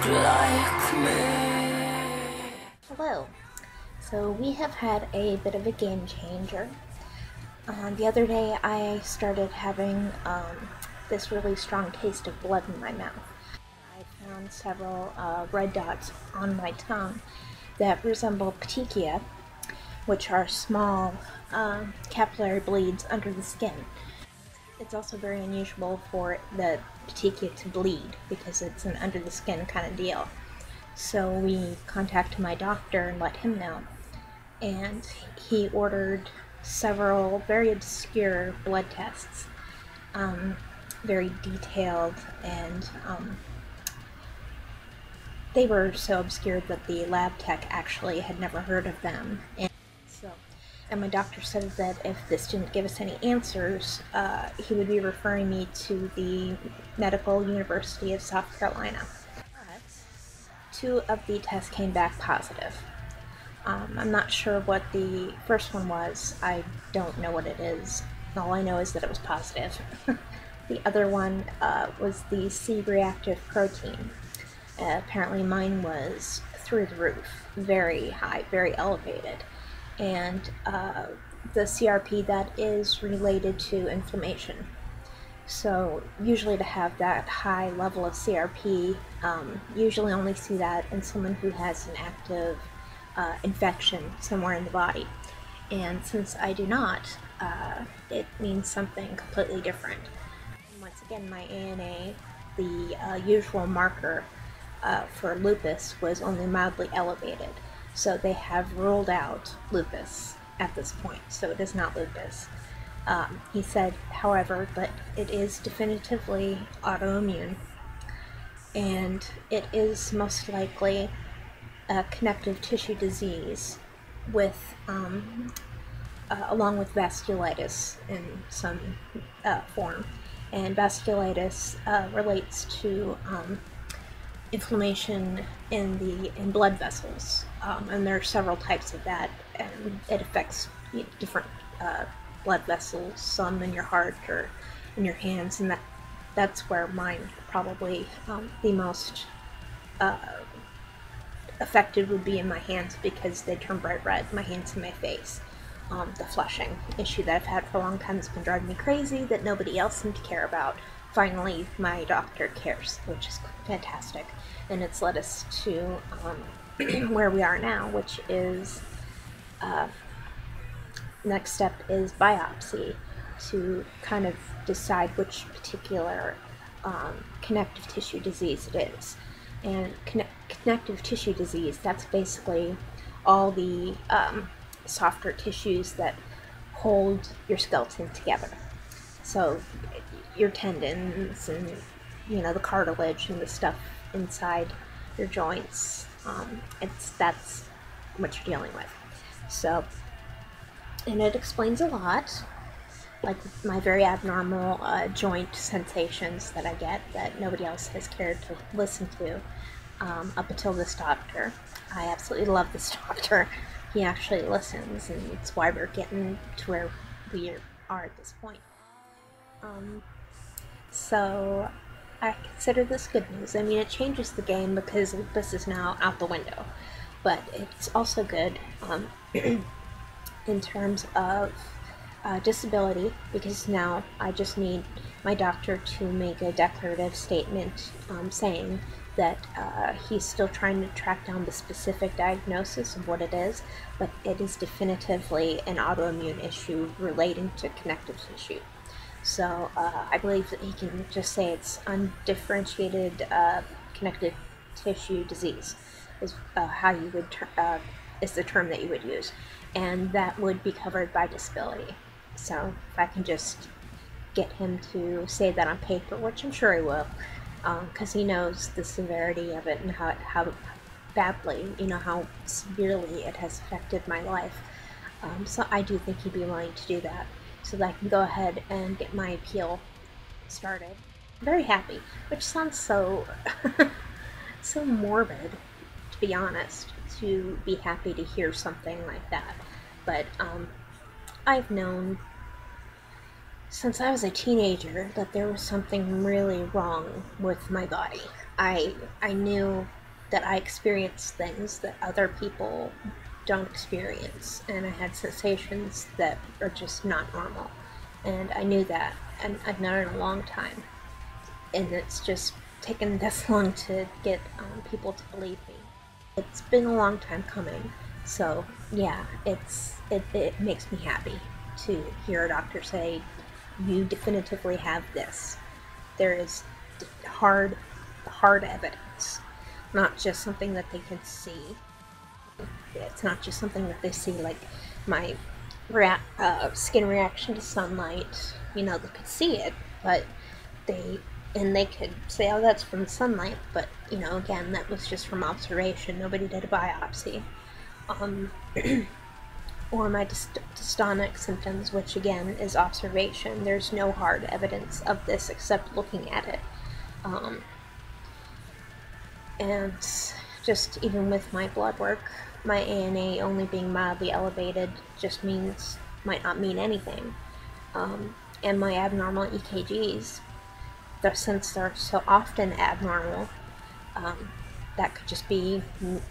like me. Hello. So we have had a bit of a game changer. The other day I started having this really strong taste of blood in my mouth. I found several red dots on my tongue that resemble petechia, which are small capillary bleeds under the skin. It's also very unusual for the petechia to bleed because it's an under the skin kind of deal. So we contacted my doctor and let him know, and he ordered several very obscure blood tests, very detailed, and they were so obscure that the lab tech actually had never heard of them. And my doctor said that if this didn't give us any answers, he would be referring me to the Medical University of South Carolina. But 2 of the tests came back positive. I'm not sure what the first one was. I don't know what it is. All I know is that it was positive. The other one was the C-reactive protein. Apparently mine was through the roof, very high, very elevated. And the CRP that is related to inflammation. So usually to have that high level of CRP, usually only see that in someone who has an active infection somewhere in the body. And since I do not, it means something completely different. And once again, my ANA, the usual marker for lupus, was only mildly elevated. So they have ruled out lupus at this point, so it is not lupus. He said, however, that it is definitively autoimmune, and it is most likely a connective tissue disease with, along with vasculitis in some form. And vasculitis relates to inflammation in blood vessels, and there are several types of that, and it affects different blood vessels, some in your heart or in your hands, and that's where mine probably the most affected would be in my hands, because they turn bright red, my hands and my face. The flushing issue that I've had for a long time has been driving me crazy, that nobody else seemed to care about. Finally, my doctor cares, which is fantastic, and it's led us to where we are now, which is next step is biopsy to kind of decide which particular connective tissue disease it is. And connective tissue disease, that's basically all the softer tissues that hold your skeleton together. So your tendons and, you know, the cartilage and the stuff inside your joints, that's what you're dealing with. So, and it explains a lot, like my very abnormal joint sensations that I get that nobody else has cared to listen to up until this doctor. I absolutely love this doctor. He actually listens, and it's why we're getting to where we are at this point. So I consider this good news. I mean, it changes the game because lupus is now out the window, but it's also good in terms of disability, because now I just need my doctor to make a declarative statement saying that he's still trying to track down the specific diagnosis of what it is, but it is definitively an autoimmune issue relating to connective tissue. So I believe that he can just say it's undifferentiated connective tissue disease is how you would is the term that you would use, and that would be covered by disability. So if I can just get him to say that on paper, which I'm sure he will, because he knows the severity of it and how badly, you know, how severely it has affected my life. So I do think he'd be willing to do that, so that I can go ahead and get my appeal started. I'm very happy, which sounds so so morbid, to be honest, to be happy to hear something like that. But I've known since I was a teenager that there was something really wrong with my body. I knew that I experienced things that other people don't experience, and I had sensations that are just not normal. And I knew that, and I've known it a long time. And it's just taken this long to get people to believe me. It's been a long time coming, so yeah, it makes me happy to hear a doctor say, you definitively have this. There is hard evidence, not just something that they can see. It's not just something that they see, like my skin reaction to sunlight. You know, they could see it, but they could say, oh, that's from sunlight, but, you know, again, that was just from observation. Nobody did a biopsy. Or my dystonic symptoms, which again is observation. There's no hard evidence of this except looking at it. And just even with my blood work, my ANA only being mildly elevated just might not mean anything. And my abnormal EKGs, since they're so often abnormal, that could just be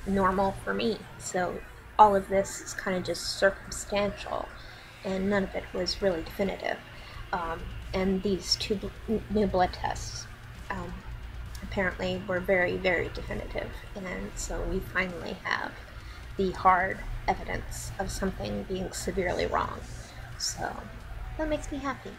normal for me. So all of this is kind of just circumstantial, and none of it was really definitive. And these two new blood tests apparently were very, very definitive, and so we finally have the hard evidence of something being severely wrong. So that makes me happy.